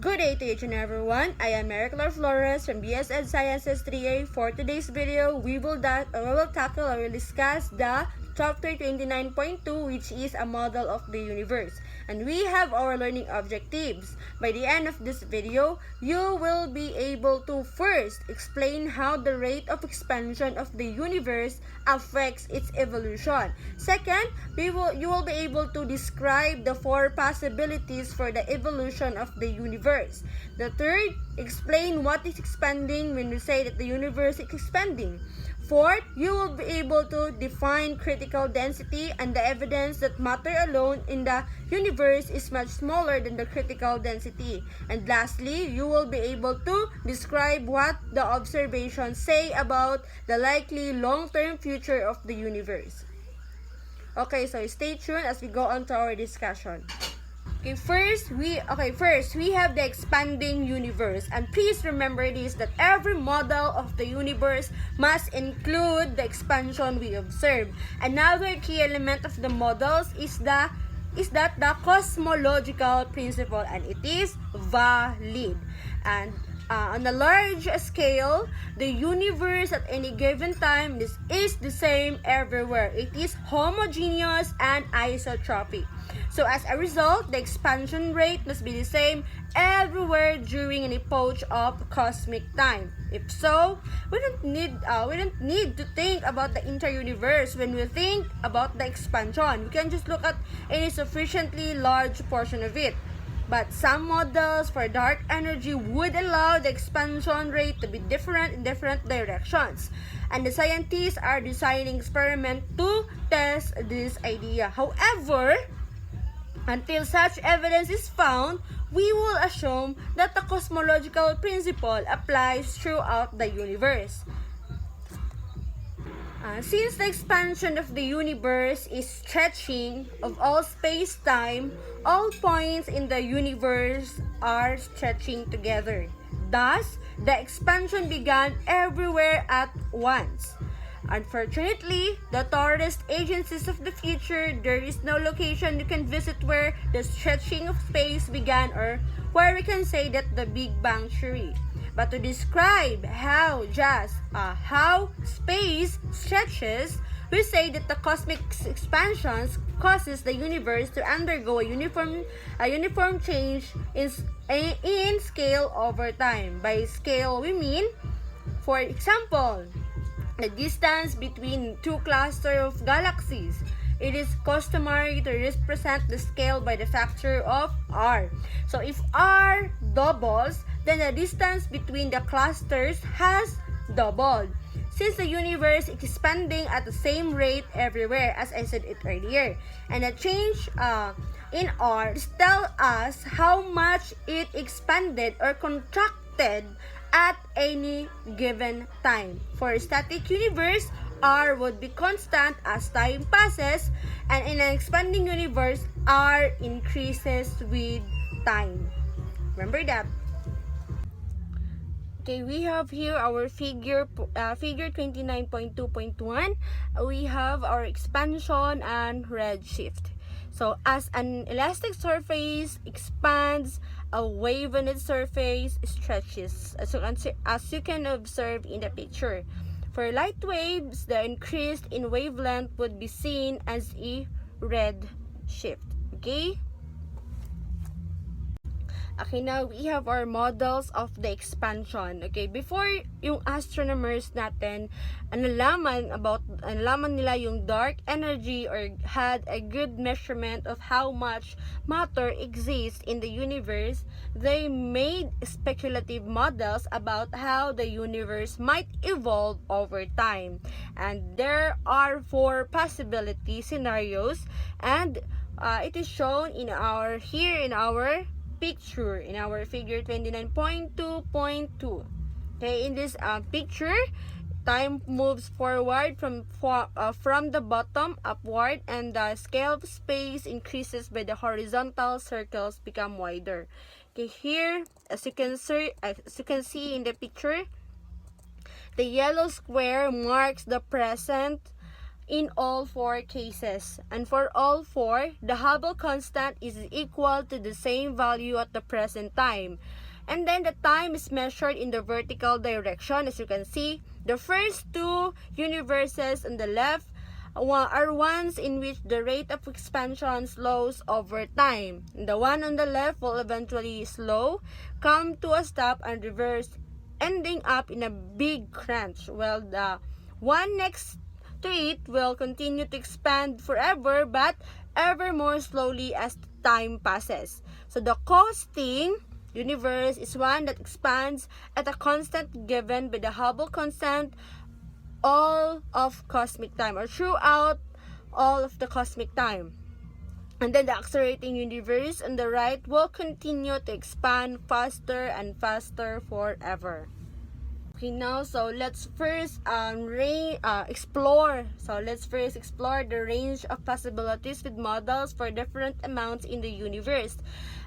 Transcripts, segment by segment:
Good day to each and everyone. I am Mariclar Flores from BSN Sciences 3A. For today's video, we will tackle or will discuss the chapter 29.2, which is a model of the universe. And we have our learning objectives. By the end of this video, you will be able to first explain how the rate of expansion of the universe affects its evolution. Second, you will be able to describe the four possibilities for the evolution of the universe. The third, explain what is expanding when we say that the universe is expanding. Fourth, you will be able to define critical density and the evidence that matter alone in the universe is much smaller than the critical density. And lastly, you will be able to describe what the observations say about the likely long-term future of the universe. Okay, so stay tuned as we go on to our discussion. First we have the expanding universe, and please remember this, that every model of the universe must include the expansion we observe. Another key element of the models is that the cosmological principle, and it is valid. And on a large scale, the universe at any given time is the same everywhere. It is homogeneous and isotropic. So as a result, the expansion rate must be the same everywhere during an epoch of cosmic time. If so, we don't need to think about the inter-universe when we think about the expansion. We can just look at any sufficiently large portion of it. But some models for dark energy would allow the expansion rate to be different in different directions. And the scientists are designing experiments to test this idea. However, until such evidence is found, we will assume that the cosmological principle applies throughout the universe. Since the expansion of the universe is stretching of all space-time, all points in the universe are stretching together. Thus, the expansion began everywhere at once. Unfortunately, the tourist agencies of the future, there is no location you can visit where the stretching of space began, or where we can say that the Big Bang Theory. But to describe how space stretches, we say that the cosmic expansions causes the universe to undergo a uniform change in scale over time. By scale, we mean, for example, the distance between two clusters of galaxies. It is customary to represent the scale by the factor of r. So if r doubles, then the distance between the clusters has doubled. Since the universe is expanding at the same rate everywhere, as I said it earlier, and a change in r tells us how much it expanded or contracted at any given time. For a static universe, r would be constant as time passes, and in an expanding universe, r increases with time. Remember that. Okay, we have here our figure 29.2.1. We have our expansion and redshift. So as an elastic surface expands, a wave on its surface stretches, as you can observe in the picture. For light waves, the increase in wavelength would be seen as a redshift. Okay? Okay, now we have our models of the expansion. Okay, before yung astronomers natin nalaman nila yung dark energy or had a good measurement of how much matter exists in the universe, they made speculative models about how the universe might evolve over time. And there are four possibility scenarios, and it is shown in our picture, in our figure 29.2.2. Okay, in this picture, time moves forward from the bottom upward, and the scale of space increases by the horizontal circles become wider. Okay, here, as you can see in the picture, the yellow square marks the present in all four cases. And for all four, the Hubble constant is equal to the same value at the present time. And then the time is measured in the vertical direction. As you can see, the first two universes on the left are ones in which the rate of expansion slows over time. The one on the left will eventually slow, come to a stop, and reverse, ending up in a big crunch, while the one next to it will continue to expand forever, but ever more slowly as time passes. So the costing universe is one that expands at a constant given by the Hubble constant all of cosmic time, or throughout all of the cosmic time. And then the accelerating universe on the right will continue to expand faster and faster forever. Okay, now so let's first explore. So let's first explore the range of possibilities with models for different amounts in the universe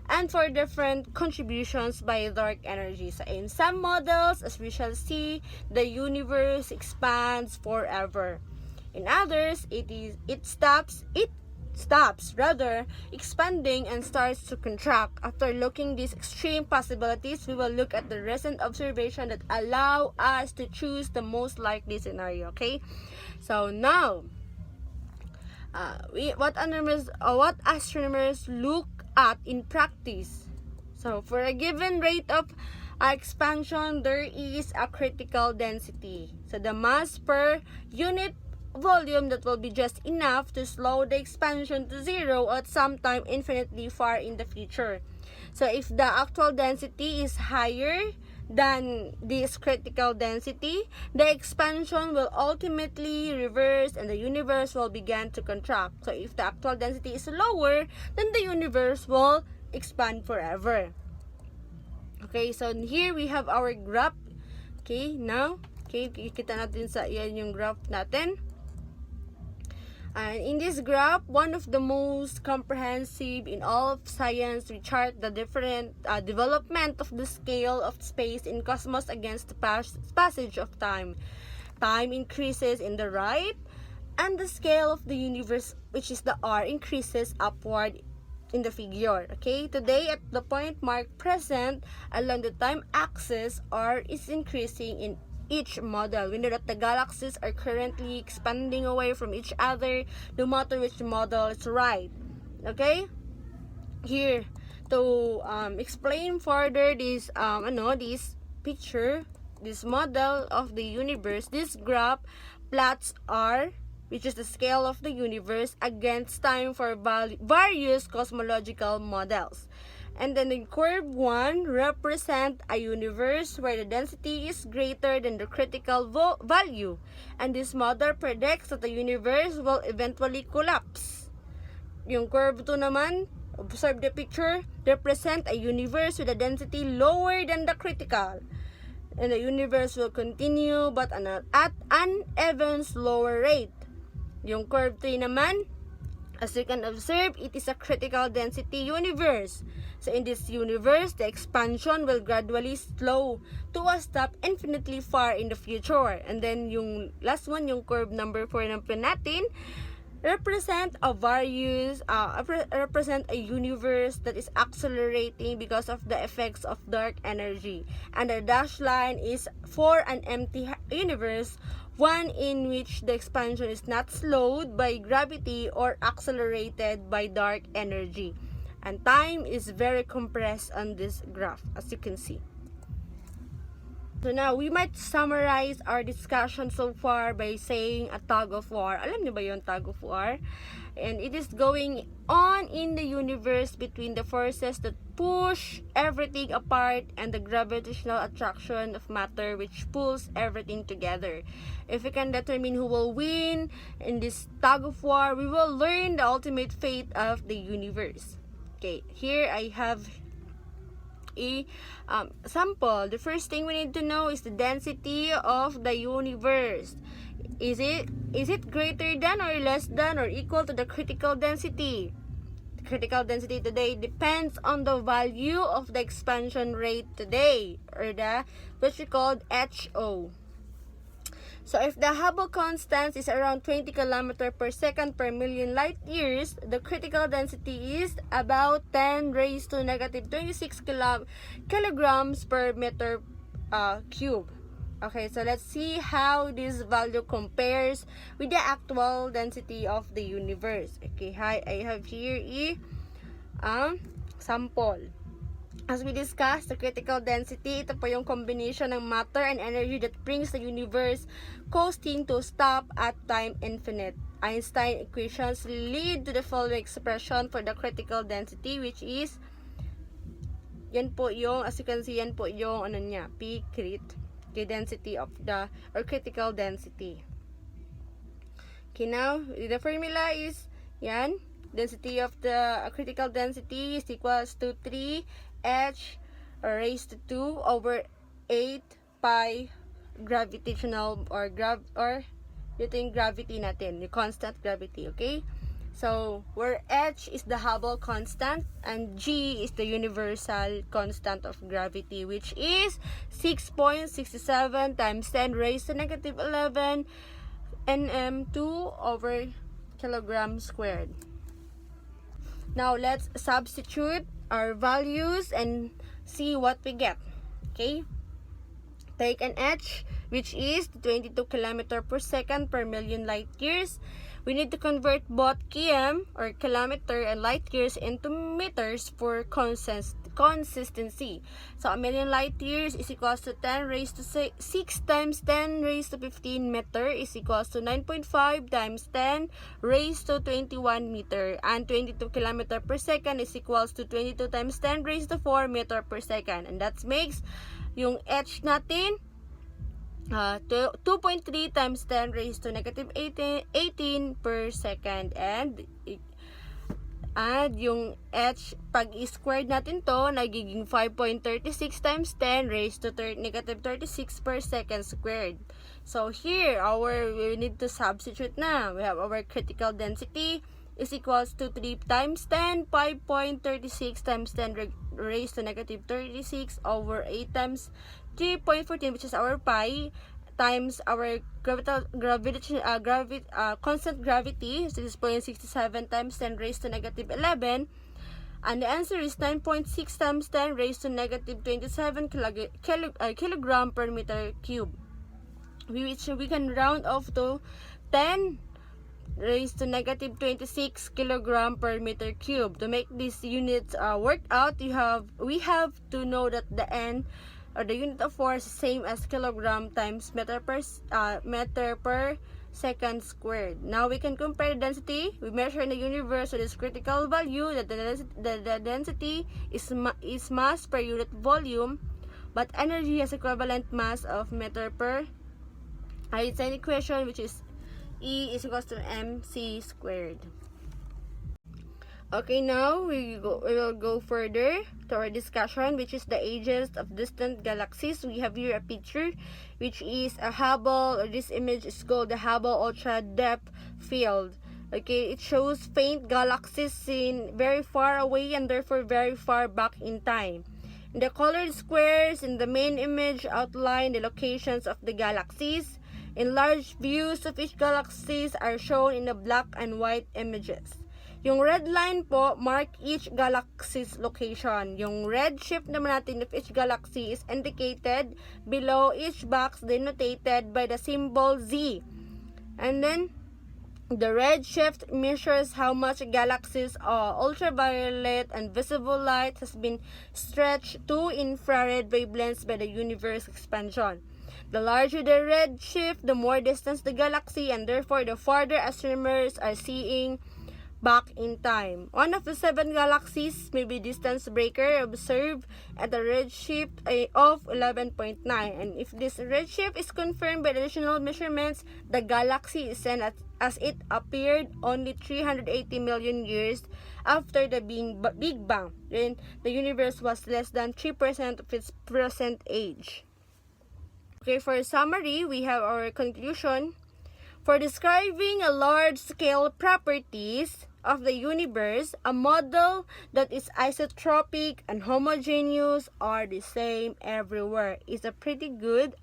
and for different contributions by dark energy. So in some models, as we shall see, the universe expands forever. In others, it stops expanding and starts to contract. After looking these extreme possibilities, we will look at the recent observation that allow us to choose the most likely scenario. Okay, so now what astronomers look at in practice. So for a given rate of expansion, there is a critical density. So the mass per unit volume that will be just enough to slow the expansion to zero at some time infinitely far in the future. So if the actual density is higher than this critical density, the expansion will ultimately reverse and the universe will begin to contract. So if the actual density is lower, then the universe will expand forever. Okay, so here we have our graph. Okay, now, okay, kita natin sa yan yung graph natin. And in this graph, one of the most comprehensive in all of science, we chart the different development of the scale of space in cosmos against the passage of time. Time increases in the right, and the scale of the universe, which is the R, increases upward in the figure. Okay, today at the point marked present along the time axis, R is increasing in each model. We know that the galaxies are currently expanding away from each other, no matter which model is right. Okay, here to explain further this this picture, this model of the universe, this graph plots R, which is the scale of the universe, against time for various cosmological models. And then the curve 1 represent a universe where the density is greater than the critical value. And this model predicts that the universe will eventually collapse. Yung curve 2 naman, observe the picture, represent a universe with a density lower than the critical. And the universe will continue but at an even slower rate. Yung curve 3 naman, as you can observe, it is a critical density universe. So in this universe, the expansion will gradually slow to a stop infinitely far in the future. And then yung last one, yung curve number 4 ng plan natin, represent a universe that is accelerating because of the effects of dark energy. And the dashed line is for an empty universe, one in which the expansion is not slowed by gravity or accelerated by dark energy. And time is very compressed on this graph, as you can see. So now, we might summarize our discussion so far by saying a tug of war. Alam niyo ba yung tug of war? And it is going on in the universe between the forces that push everything apart and the gravitational attraction of matter which pulls everything together. If we can determine who will win in this tug of war, we will learn the ultimate fate of the universe. Okay, here I have a sample. The first thing we need to know is the density of the universe. Is it greater than or less than or equal to the critical density? The critical density today depends on the value of the expansion rate today, or which we called HO. So if the Hubble constant is around 20 km per second per million light years, the critical density is about 10 raised to negative 26 kilograms per meter cube. Okay, so let's see how this value compares with the actual density of the universe. Okay, I have here a sample. As we discussed, the critical density, ito po yung combination ng matter and energy that brings the universe coasting to stop at time infinite. Einstein equations lead to the following expression for the critical density, which is, yan po yung, as you can see, yan po yung, ano niya, P crit, the density of the, or critical density. Okay, now, the formula is, yan, density of the critical density is equals to 3h raised to 2 over 8 pi gravitational or ito yung gravity natin, yung constant gravity, okay? So, where h is the Hubble constant and g is the universal constant of gravity, which is 6.67 times 10 raised to negative 11 nm2 over kilogram squared. Now, let's substitute our values and see what we get. Okay? Take an h, which is 22 km per second per million light years. We need to convert both km, or kilometer, and light years into meters for consistency. So, a million light years is equals to 10 raised to 6 times 10 raised to 15 meter is equals to 9.5 times 10 raised to 21 meter. And 22 km per second is equals to 22 times 10 raised to 4 meter per second. And that makes yung h natin 2.3 times 10 raised to negative 18 per second, and yung h, pag i-squared natin to, nagiging 5.36 times 10 raised to negative 36 per second squared. So here, we need to substitute na. We have our critical density is equals to 3 times 10, 5.36 times 10 raised to negative 36 over 8 times 3.14, which is our pi, times our constant gravity, 6.67 times 10 raised to negative 11, and the answer is 9.6 times 10 raised to negative 27 kilogram per meter cube, which we can round off to 10 raised to negative 26 kilogram per meter cube. To make these units work out, we have to know that the n, or the unit of force, is same as kilogram times meter per second squared. Now we can compare the density. We measure in the universe with this critical value that the density is mass per unit volume, but energy has equivalent mass of meter per Einstein equation, which is E is equals to mc squared. Okay, now we will go further to our discussion, which is the ages of distant galaxies. We have here a picture, which is a Hubble, or this image is called the Hubble Ultra Depth Field. Okay, it shows faint galaxies seen very far away and therefore very far back in time. The colored squares in the main image outline the locations of the galaxies. Enlarged views of each galaxies are shown in the black and white images. Yung red line po, mark each galaxy's location. Yung red shift naman natin of each galaxy is indicated below each box denoted by the symbol Z. And then, the red shift measures how much galaxies' ultraviolet and visible light has been stretched to infrared wavelengths by the universe expansion. The larger the red shift, the more distance the galaxy, and therefore the farther astronomers are seeing back in time. One of the 7 galaxies may be distance breaker observed at a redshift of 11.9, and if this redshift is confirmed by additional measurements, the galaxy is seen as it appeared only 380 million years after the Big Bang, when the universe was less than 3% of its present age. Okay, for a summary, we have our conclusion. For describing a large-scale properties of the universe, a model that is isotropic and homogeneous are the same everywhere is a pretty good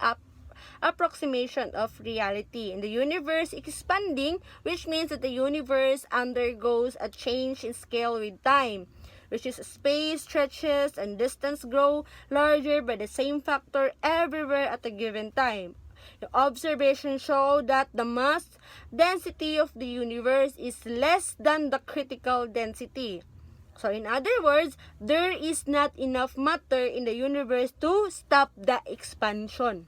approximation of reality. And the universe expanding, which means that the universe undergoes a change in scale with time, which is space stretches and distance grow larger by the same factor everywhere at a given time. The observations show that the mass density of the universe is less than the critical density. So in other words, there is not enough matter in the universe to stop the expansion.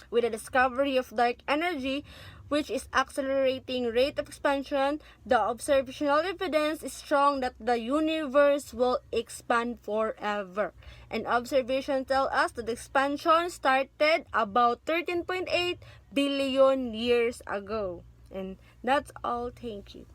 With the discovery of dark energy, which is accelerating rate of expansion, the observational evidence is strong that the universe will expand forever. And observations tell us that the expansion started about 13.8 billion years ago. And that's all. Thank you.